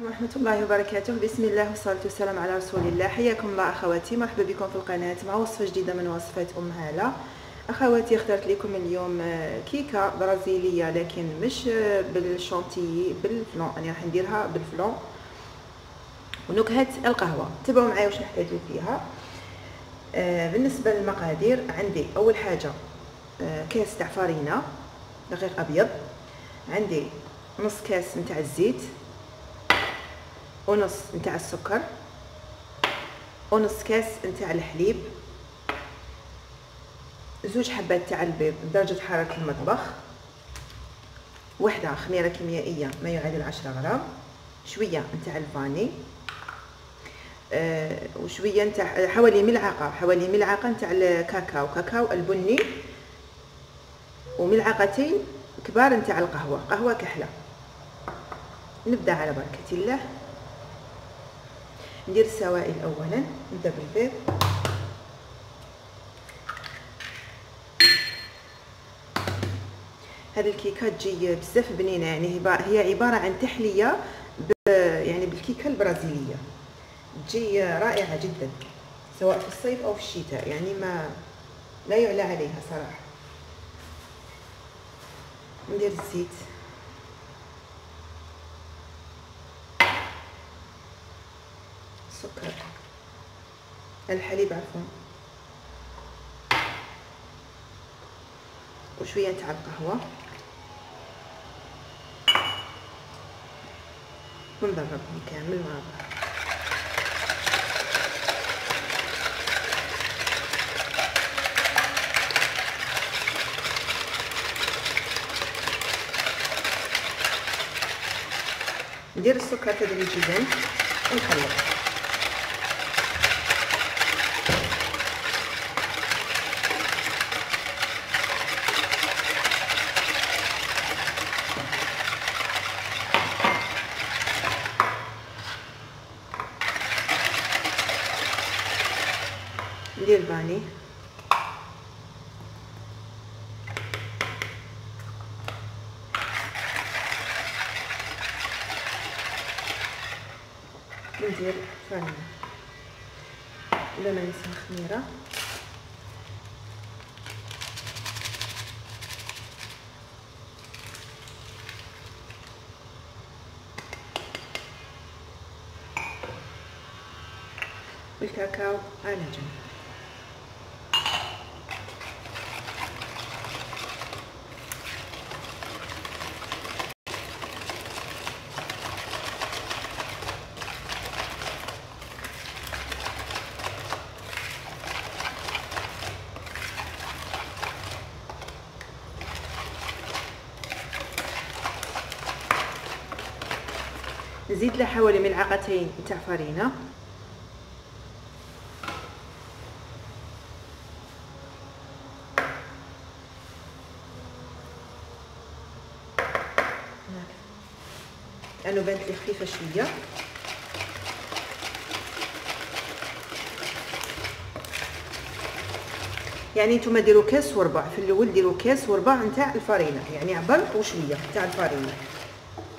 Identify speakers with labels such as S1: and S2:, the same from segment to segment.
S1: ورحمة الله وبركاته. بسم الله والصلاة والسلام على رسول الله. حياكم الله أخواتي، مرحبا بكم في القناة مع وصفة جديدة من وصفات أم هالة. أخواتي اخترت لكم اليوم كيكة برازيلية لكن مش بالشونتيي، بالفلون. أنا راح نديرها بالفلون ونكهة القهوة. تبعوا معايا واش نحتاجو فيها. بالنسبة للمقادير عندي أول حاجة كاس تاع فارينة دقيق أبيض، عندي نص كاس نتاع الزيت ونص نتاع السكر ونص كاس نتاع الحليب، زوج حبات تاع البيض بدرجة حرارة المطبخ، وحدة خميرة كيميائية ما يعادل 10 غرام، شوية نتاع الفاني، وشوية نتاع حوالي ملعقة نتاع الكاكاو البني، وملعقتين كبار نتاع قهوة كحلة. نبدأ على بركة الله. ندير السوائل اولا، نبدا بالبيض. هذه الكيكه تجي بزاف بنينه، يعني هي عباره عن تحليه يعني بالكيكه البرازيليه، تجي رائعه جدا سواء في الصيف او في الشتاء، يعني ما لا يعلى عليها صراحه. ندير الزيت، السكر، الحليب عفوا، وشويه تاع القهوه، ونضربهم كامل مع بعض. ندير السكر تدريجيا ونخلط. ندير الفاني، ندير فاني ولا ما ننسى الخميره، والكاكاو على جنب. نزيد له حوالي ملعقتين تاع فرينه، لانه بانت لي خفيفه شويه. يعني نتوما ديروا كاس وربع، في الاول ديروا كاس وربع نتاع الفرينه، يعني عبر وشويه تاع الفرينه،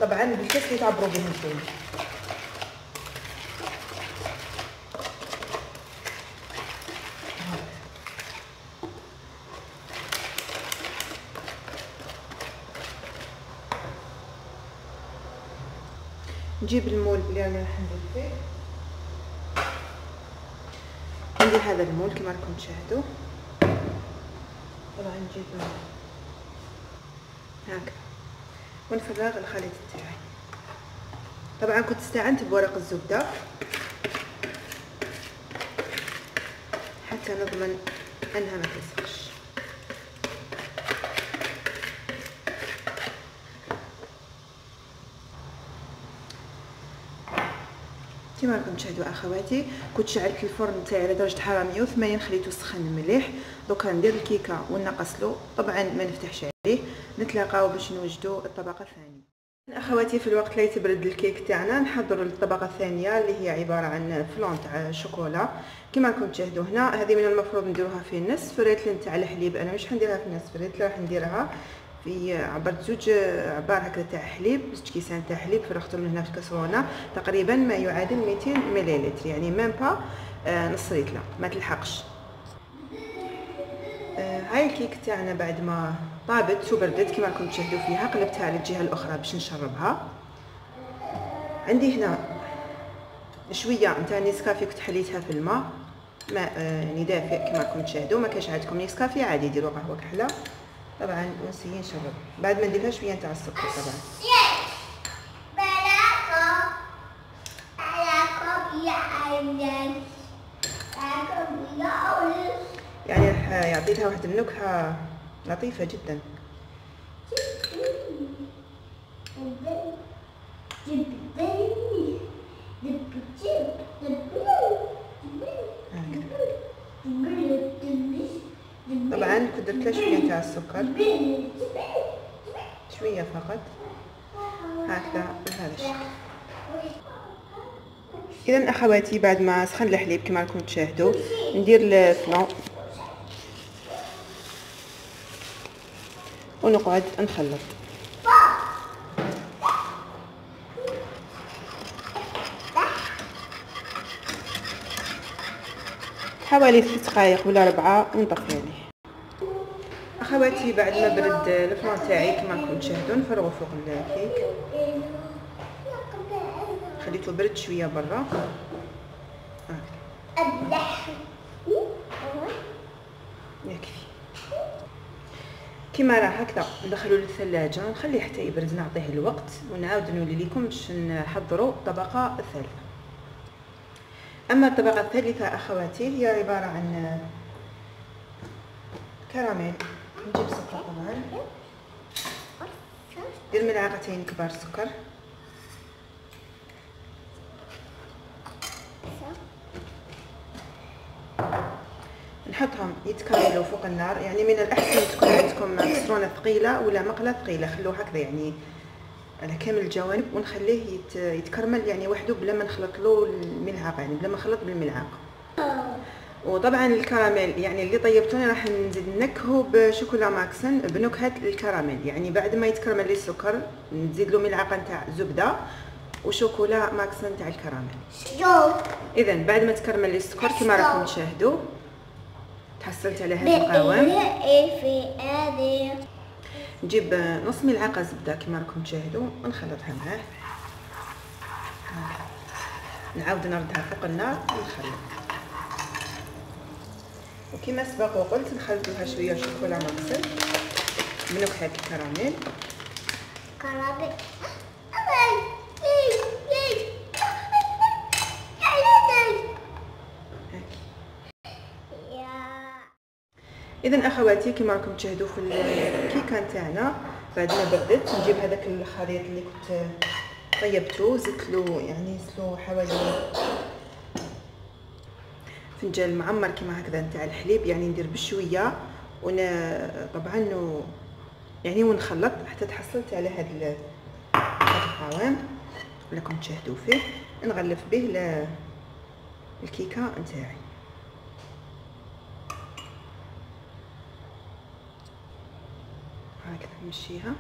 S1: طبعا بالكاس اللي تعبروا به نتوما. نجيب المول اللي انا راح ندير فيه، ندير هذا المول كما راكم تشاهدوا. طبعا نجيب هكا ونفرغ الخليط تاعي. طبعا كنت استعنت بورق الزبده حتى نضمن انها ما تسخش. كما راكم تشاهدوا اخواتي، كنت شعلت الفرن تاعي على درجه حراره 180، خليته سخن مليح. دوكا ندير الكيكه ونقصلو، طبعا ما نفتحش عليه. نتلاقاو باش نوجدوا الطبقه الثانيه. اخواتي في الوقت لا يتبرد الكيك تاعنا نحضروا الطبقه الثانيه اللي هي عباره عن فلون تاع الشوكولا. كما راكم تشاهدوا هنا، هذه من المفروض نديروها في النصف ريتل نتاع الحليب، انا مش حنديرها في النصف ريتل، راح نديرها في عبرت زوج عبار هكذا تاع حليب، زوج كيسان تاع حليب فرغتهم هنا في الكاسرونه، تقريبا ما يعادل 200 مليلتر، يعني ميم با نص لتر ما تلحقش. هاي الكيك تاعنا بعد ما طابت وبردت كما راكم تشاهدوا فيها، قلبتها على الجهه الاخرى باش نشربها. عندي هنا شويه نتاع نيسكافي كنت حليتها في الماء، ماء يعني دافئ كما راكم تشاهدوا. ما كاش عندكم نيسكافي عادي ديروا قهوه كحله طبعا، ونسيي نشرب بعد ما نديرها شويه نتاع السكر طبعا. يعني راح يعطيها واحد النكهه لطيفه جدا. طبعا كنت درت لها شويه نتاع السكر، شويه فقط هكذا بهذا الشكل. اذا اخواتي بعد ما سخن الحليب كما راكم تشاهدوا ندير الفلان ونقعد نخلط. حوالي 3 دقائق ولا 4 ونطفي عليه. اخواتي بعد ما برد الفلان تاعي كما راكم تشاهدوا نفرغوا فوق الكيك، خليته برد شويه برا يكفي. كما راه هكذا ندخلوا للثلاجه نخليه حتى يبرد، نعطيه الوقت ونعاود نولي لكم باش نحضروا الطبقه الثالثه. اما الطبقه الثالثه اخواتي هي عباره عن كراميل. نجيب سكر طبعا، ندير ملعقتين كبار سكر، نحطهم يتكرملوا فوق النار. يعني من الاحسن تكون عندكم كسرونه ثقيله ولا مقله ثقيله، خلوه هكذا يعني على كامل الجوانب ونخليه يتكرمل يعني وحده بلا ما نخلط له الملعقه، يعني بلا ما نخلط بالملعقه. وطبعا الكراميل يعني اللي طيبتوني راح نزيد نكهه بشوكولا ماكسن بنكهه الكراميل، يعني بعد ما يتكرمل لي السكر نزيد له ملعقه نتاع زبده وشوكولا ماكسن تاع الكراميل. اذا بعد ما تكرمل لي السكر كما راكم تشاهدوا تحصلت على هذا القوام. نجيب نص ملعقه زبده كما راكم تشاهدوا ونخلطها معاه، نعاود نردها فوق النار ونخلط. وكما سبق وقلت نخلط لها شويه شوكولا ماكسن بنكهه الكراميل. اذا اخواتي كما راكم تشاهدوا في الكيكه نتاعنا بعد ما بردت نجيب هذاك الخليط اللي كنت طيبته، زدت له يعني زدت حوالي فنجان معمر كما هكذا نتاع الحليب، يعني ندير بشويه طبعا يعني ونخلط حتى تحصلت على هذا القوام اللي راكم تشاهدوا فيه. نغلف به الكيكه نتاعي. هكذا نمشيها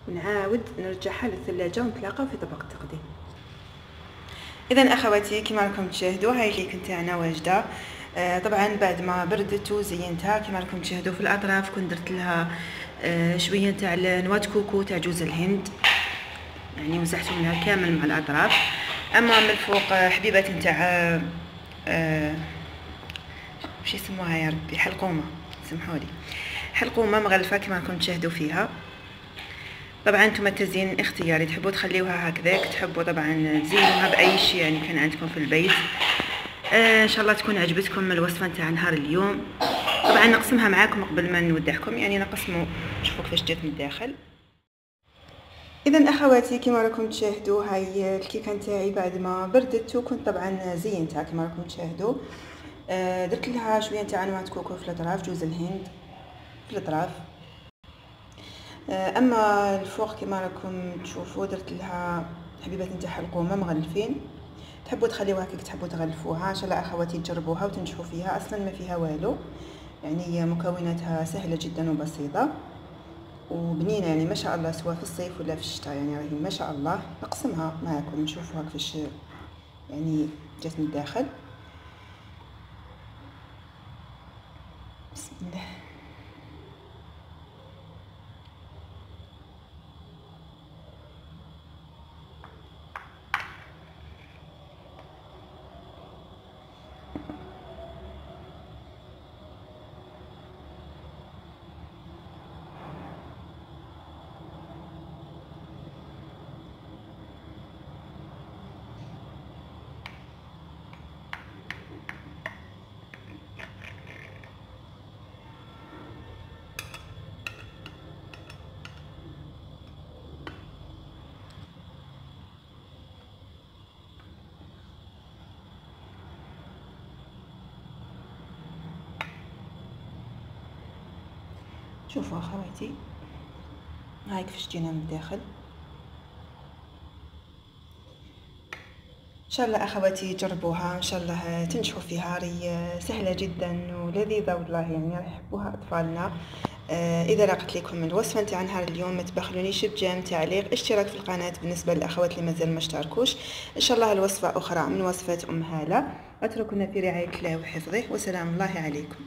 S1: ونعاود نرجعها للثلاجه ونتلاقاو في طبق التقديم. اذا اخواتي كما راكم تشاهدوا هاي الكيك نتاعنا واجده. طبعا بعد ما بردت وزينتها كما راكم تشاهدوا في الاطراف كنت درت لها شويه نتاع نواه كوكو تاع جوز الهند، يعني مسحتهم لها كامل مع الاطراف. اما من الفوق حبيبات نتاع واش يسموها يا ربي، حلقومه، سمحولي، حلقومه مغلفه كما راكم تشاهدوا فيها. طبعا نتوما التزيين اختياري، تحبوا تخليوها هكذاك، تحبوا طبعا تزينوها باي شيء يعني كان عندكم في البيت. ان شاء الله تكون عجبتكم الوصفه نتاع نهار اليوم. طبعا نقسمها معاكم قبل ما نودعكم، يعني نقسموا شوفوا كيفاش جات من الداخل. اذا اخواتي كما راكم تشاهدوا هاي الكيكه نتاعي بعد ما بردت وكنت طبعا زينتها كما راكم تشاهدوا. درت لها شويه نتاع نواه كوكو في الاطراف، جوز الهند في الاطراف. اما الفوق كما راكم تشوفوا درت لها حبيبات نتاع حلقومه مغلفين تحبوا تخليوها كيك تحبوا تغلفوها، ان شاء الله اخواتي تجربوها وتنجحوا فيها. اصلا ما فيها والو، يعني مكوناتها سهله جدا وبسيطه وبنينه، يعني ما شاء الله، سواء في الصيف ولا في الشتاء، يعني راهي ما شاء الله. نقسمها معكم نشوفوها كيفاش يعني جات من الداخل. بسم الله. شوفوا اخواتي، هاي كيفاش جينا من الداخل. ان شاء الله اخواتي جربوها، ان شاء الله تنجحوا فيها. راهي سهله جدا ولذيذه والله، يعني راح يحبوها اطفالنا. اذا لقيت لكم الوصفه نتاع نهار اليوم ما تبخلونيش بجيم، تعليق، اشتراك في القناه بالنسبه للاخوات اللي مازال ما اشتركوش. ان شاء الله الوصفه اخرى من وصفات ام هاله. اتركنا في رعايه الله وحفظه، وسلام الله عليكم.